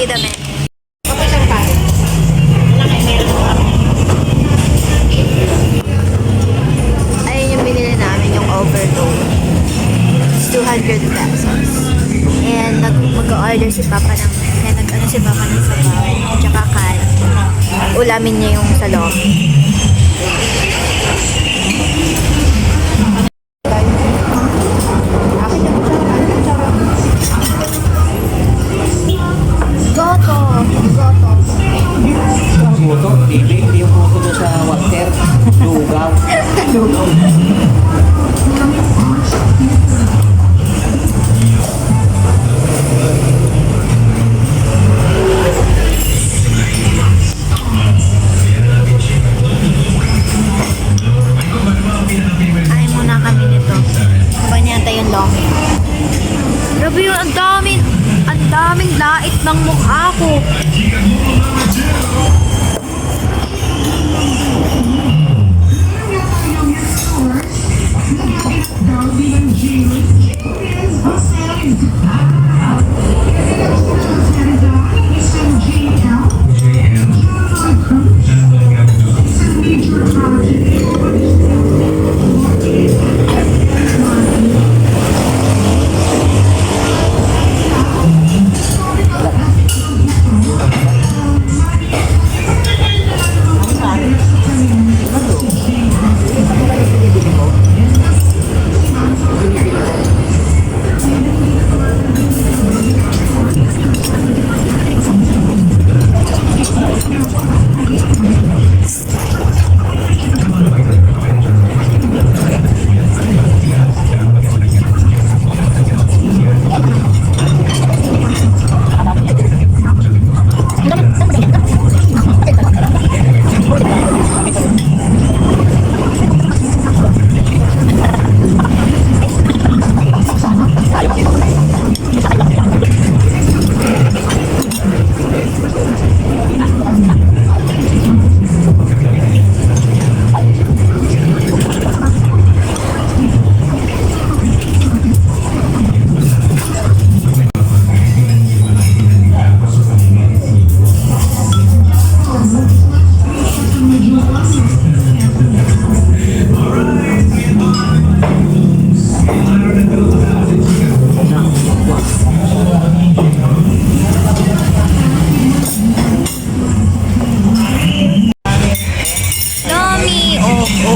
dami. Kapag siyang pare. Malaki meron ko kami. Ayun yung binili namin, yung overload. It's 200 pesos. And mag-order si Papa ng, nag-ano si Papa ng sabaw, tsaka kan. Ulamin niya yung salami. Goto! Goto! Ang buto, hindi yung buto doon sa water. Lugaw. Lugaw. Ay muna kami nito. Sabay niya tayo yung lomi. Grabe yun, ang daming lait ng mukha ko.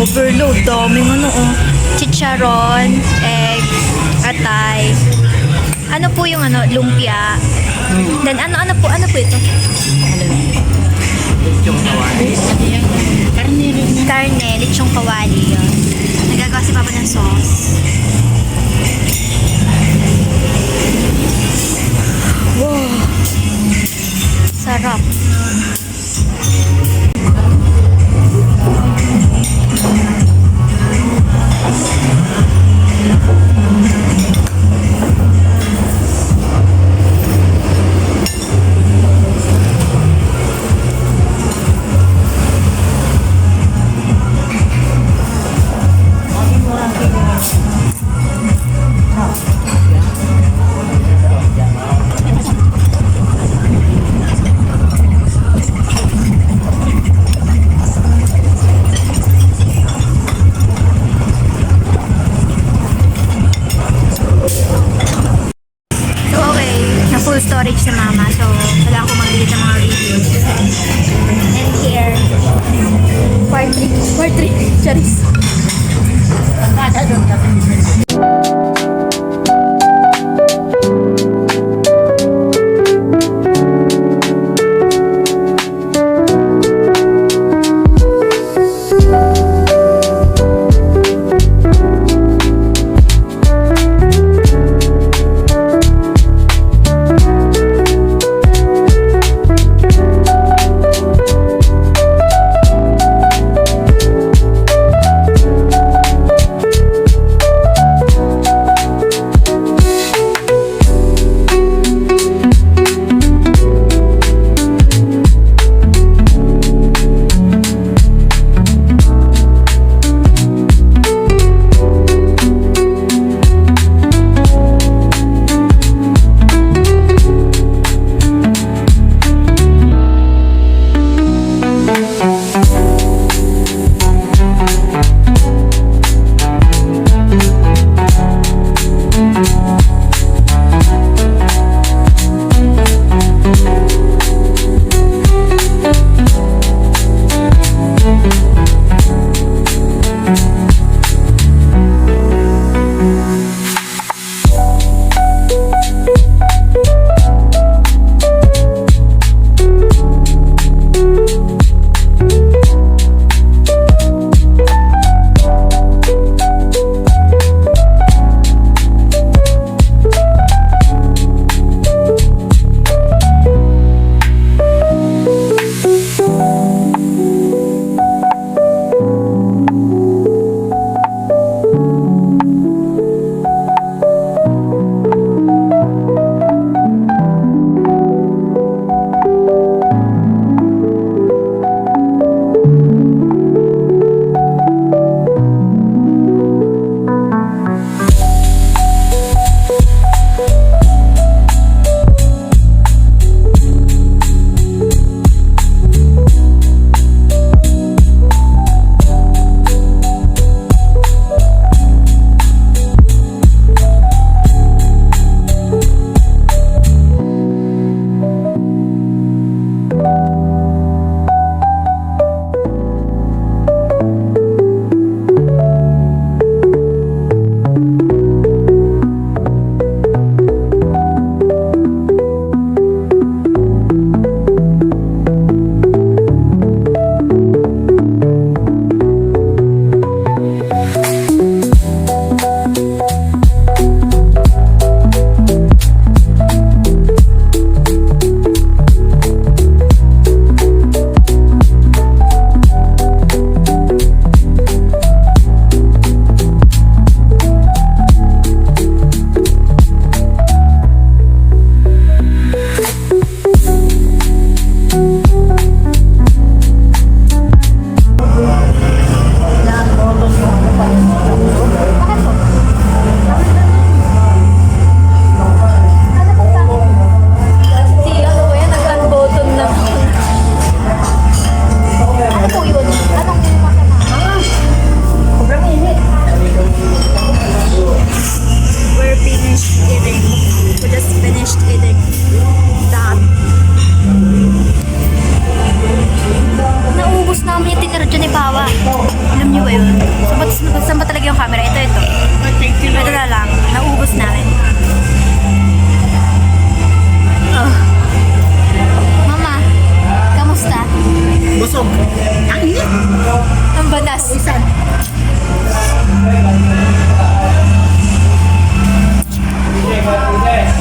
Overload. Daming ano oh. Chicharon, egg, atay. Ano po yung ano, lumpia. Then ano po ito? Yung kawali. Karne rin na. Karne, lechong kawali yun. Nagagawa si Papa ng sauce. Wow. Sarap. Full storage si Mama, so wala akong mag-delete ng mga videos. And here, part 3, charis. Pagkada doon kasi. We just finished eating that. Naubos namin yung tinira dyan ni Bawa. Alam niyo ba yun? Saan ba talaga yung camera? Ito. Ito na lang. Naubos namin. Oh. Mama, kamusta? Busog. Ang init. Ang banas. Isan.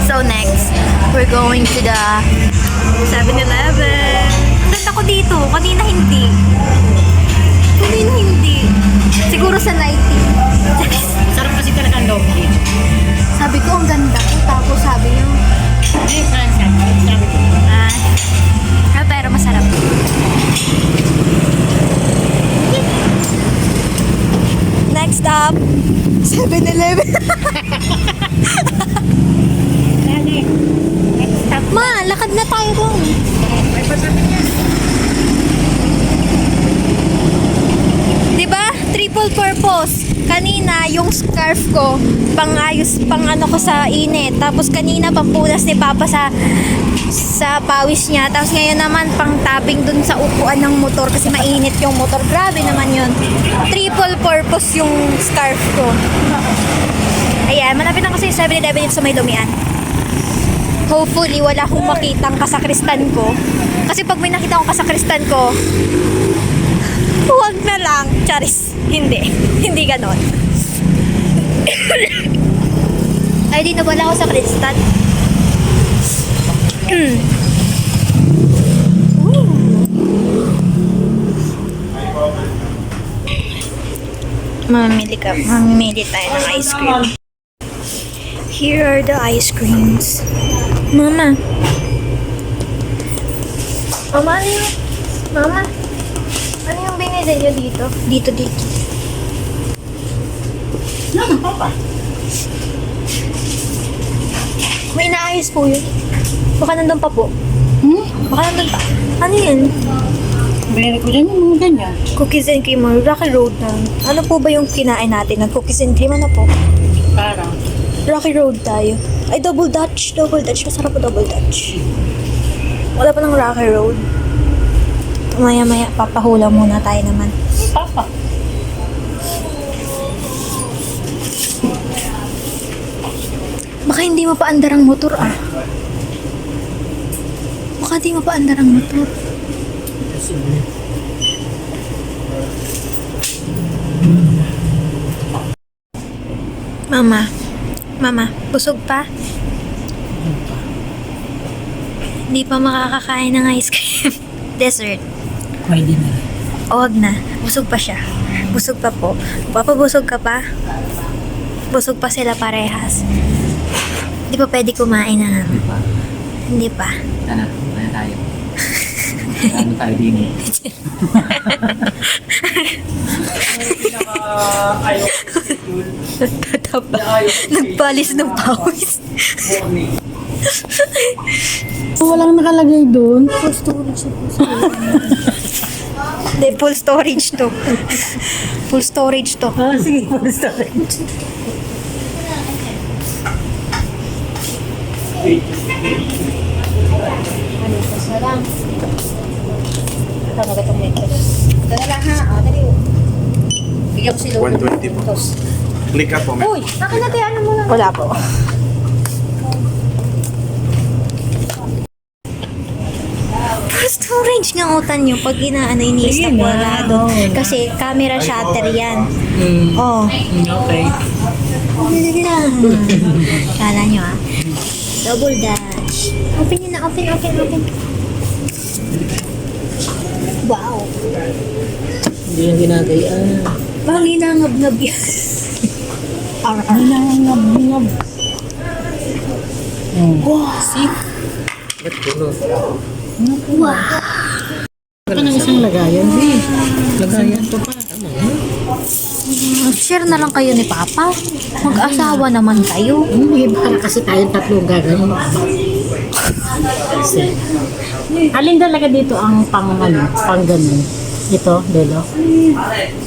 So next, we're going to the 7-Eleven. Ganda ko dito. Kanina hindi. Siguro sa lighting. Sarap kasi talaga ang loob dito. Sabi ko, ang ganda ko. Tapos sabi niyo, Hindi, sabi ko. pero masarap. Next up, 7-Eleven. Dali. Next stop. Ma, lakad na tayo doon. May pasabi niya. Diba? Triple purpose. Kanina, yung scarf ko, pangayos, pang ano ko sa init. Tapos kanina, pampunas ni Papa sa pawis niya. Tapos ngayon naman, pang tapping dun sa upuan ng motor kasi mainit yung motor. Grabe naman yun. Triple purpose yung scarf ko. Ayan, malapit na kasi yung 7-Eleven dito sa may Lumian. Hopefully, wala akong makitang kasakristan ko. Kasi pag may nakita akong kasakristan ko, huwag na lang. Charis. Hindi. Hindi ganon. Ay, di na wala ako sa kristan. Mamimili tayo ng ice cream. Here are the ice creams. Mama. Mama, ano yun? Mama. Ano yung binili niyo dito? Dito. Yan, Papa. May inaayos po yun. Baka nandun pa po. Baka nandun pa. Ano yun? Binili ko dyan yung mga ganyan. Cookies and cream or Rocky Road na. Ano po ba yung kinain natin? Ng cookies and cream? Ano po? Parang. Rocky Road tayo. Ay, double Dutch. Masarap po double Dutch. Wala pa ng Rocky Road. Maya-maya, papahula muna tayo naman. Papa. Baka hindi mo paandar ang motor, ah. Baka hindi mo paandar ang motor. Mama, busog pa? Hindi pa makakakain ng ice cream. Dessert. Pwede na. O, wag na. Busog pa siya. Busog pa po. Papa, busog ka pa? Busog pa sila parehas. Hindi pa pwede kumain na. Hindi pa. Sana tayo. Ano tayo din eh. Tatapa. Nagpalis ng pawis. Walang nakalagay doon. Full storage na po. Hindi, full storage to. Full storage to. Sige, full storage. Ano ito? Sarang. Ito na itong necklace. Ito na lang ha. O, dali. Bigyan ko si Lolo. 120 po. Click up po, ma'am. Uy, akin na tayo. Ano muna? Wala po. Storage nga utan nyo pag inaano iniisip Sige na. wala doon. Kasi camera shutter yan. Oh. Okay. Dali lang. Kala nyo ah. Double dash. Open nyo na. Open. Wow. Hindi yung ginagayaan. Parang ginangab-ngab yan. Ginangab-ngab. Wow. See? Ba't puno? Wow. Ito ng isang lagayan. Lagayan to pa. Share na lang kayo ni Papa. Mag-asawa naman kayo. Hindi, para kasi tayong tatlong gagawin. Kasi, alin talaga dito ang pang ganun? Ito, Lolo?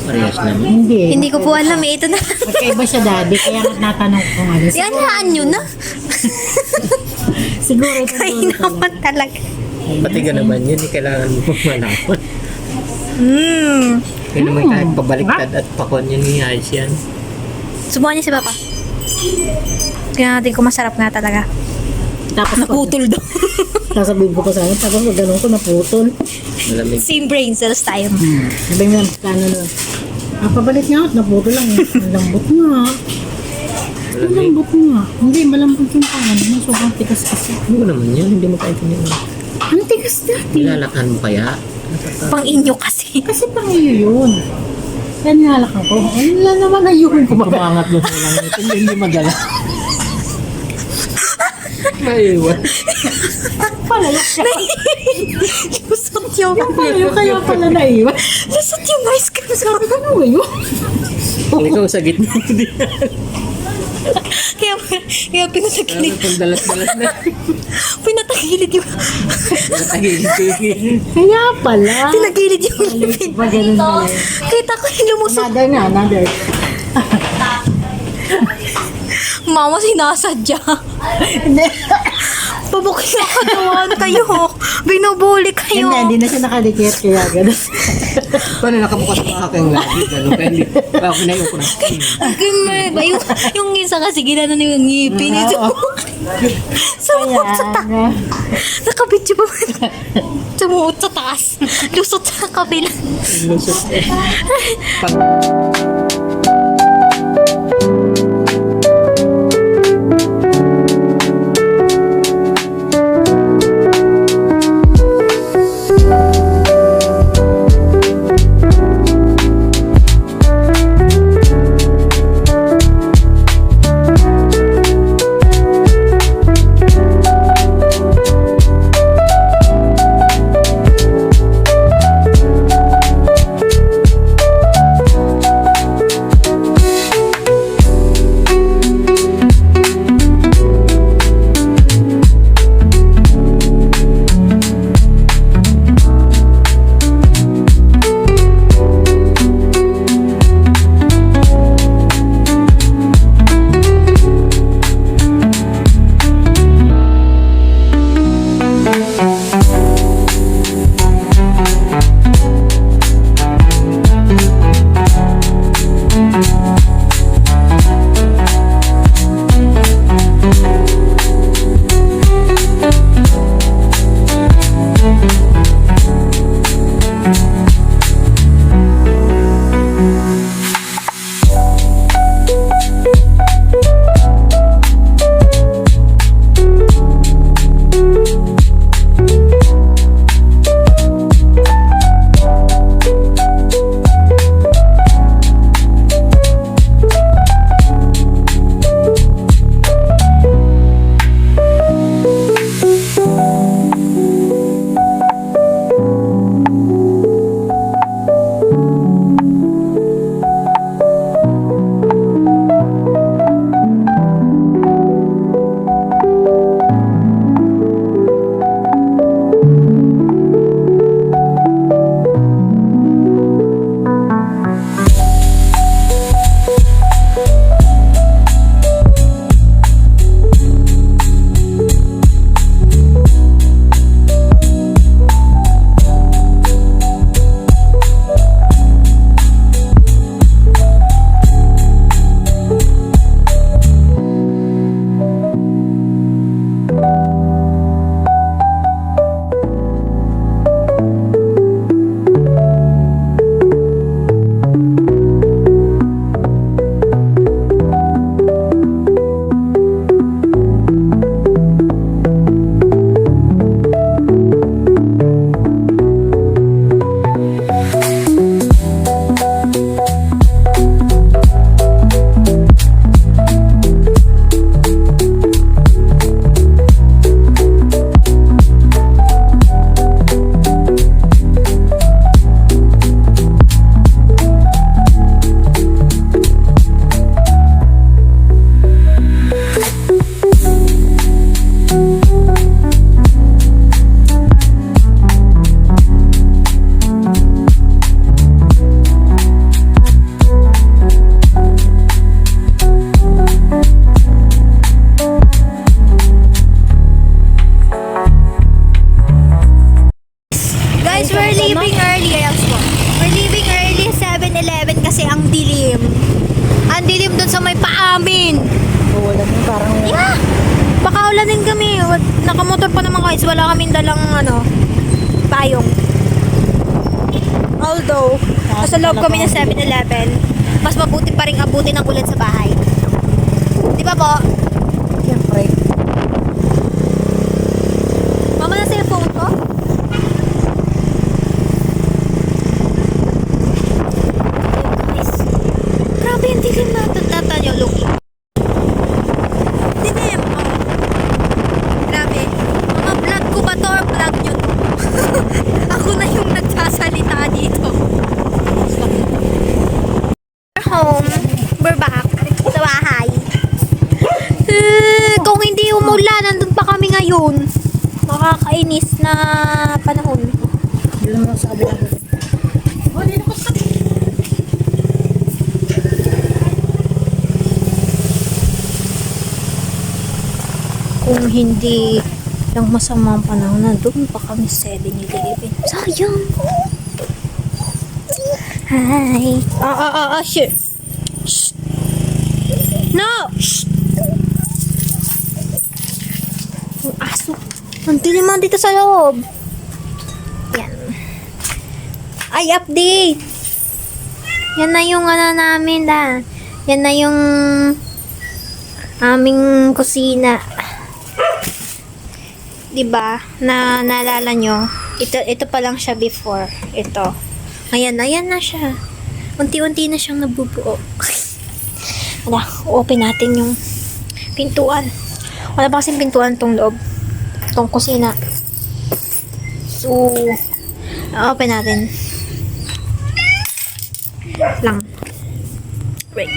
Parehas naman. Hindi. Hindi ko po alam eh. Ito na. Magkaiba siya, Daddy. Kaya natanong ko nga. Yan, haan nyo na. Siguro ito Kayo dulo pala. naman talaga. Pati ka naman yun, kailangan mo malaman. Yun naman kahit pabaliktad at pakon yun ni ayos yan. Subukan niyo si Papa. Kaya natin kung masarap nga talaga. Tapos Naputol daw. sasabihin ko pa sa akin, tapos pag ganun ko naputol. Malamig. Same brain cells tayo. Sabi mo, kano nun. Pabalik nga at naputol lang. Ang lambot nga. Ang Malamig. lambot nga. Hindi, malambot yung pangan. Sobrang tigas kasi. Ano naman yun, hindi mo kaintindihan. Ang tigas dati. Nilalatan mo kaya? Pang inyo kasi. Kasi pang iyo yun. Kaya nilalakan ko. Ano naman ayun ko Kumangat mo sa lang ito, hindi magala. Maiwan. Palalak siya. Lusot yung... Kaya pala naiwan. Lusot yung ice cream. Sabi ko, ano ngayon? Ikaw sa gitna. Hindi. Kaya pinatagilid. Pag dalas-dalas na. Pinatagilid yung... Natagilid ko yun. Kaya pala. Pinagilid yung ngipin. Pag ganun pala. Kita ko yung lumusot. Another na, another. Mama, sinasadya. Hindi. Pabukit na katawan kayo. Binubuli kayo. Hindi na siya nakadikit kaya ganun. Paano nakabukas ang aking lagi? Gano'n, kaya hindi. Ako pinayo ko na. Yung isa kasi ginano na yung ngipin. Sumuot sa taas. Nakabidyo pa. Sumuot sa taas. Lusot sa kabila. Lusot eh. Maulan din kami. Nakamotor pa naman guys. Wala kaming dalang payong. Although, nasa loob kami ng 7-Eleven, mas mabuti pa rin abutin ng ulan sa bahay. Di ba po? Siyempre. Mama, nasa yung phone ko? Guys, grabe yung dilim na tata nyo, Luki. Dilim, oh. Grabe. Mga vlog ko ba to or vlog nyo to? Ako na yung nagsasalita dito. We're home. We're back sa bahay. Kung hindi umulan, nandun pa kami ngayon. Makakainis na panahon. Bilang lang sa kabila. Oh, dito ko sa... Kung hindi lang masamang panahon, nandun pa kami sa 7-Eleven. Sayang. Hi. Shit. Shh. No! Shh. Ang aso. Ang dilim mo dito sa loob. Yan. Ay, update! Yan na yung namin Yan na yung aming kusina. Diba? Naalala nyo? Ito pa lang siya before. Ito. Ayan na siya. Unti-unti na siyang nabubuo. Wala, open natin yung pintuan. Wala pa kasing pintuan tong loob. Tong kusina. So, open natin. Lang. Wait.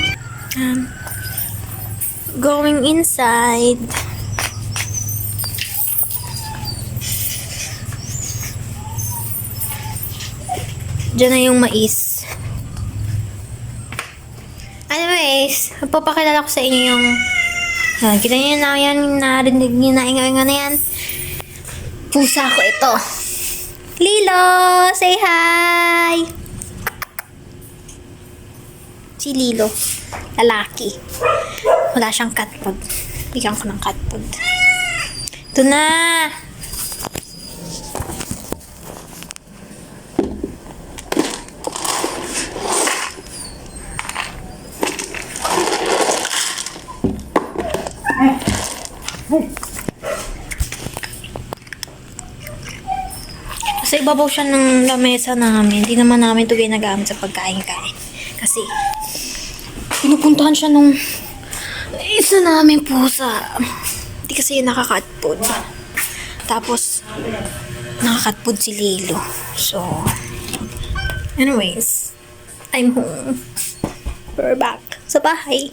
Going inside. Diyan na yung mais. Anyways, papakilala ko sa inyo yung kita nyo na yan, narinig nyo na inga na yan. Pusa ko ito. Lilo! Say hi! Si Lilo. Lalaki. Wala siyang cat food. Bigyan ko ng cat food. Ito na! Sa ibabaw siya ng lamesa namin. Hindi naman namin ito ginagamit sa pagkain-kain. Kasi, pinupuntahan siya nung isa namin pusa. Hindi kasi yun nakakatpod. Tapos, nakakatpod si Lilo. So, anyways, I'm home. We're back sa bahay.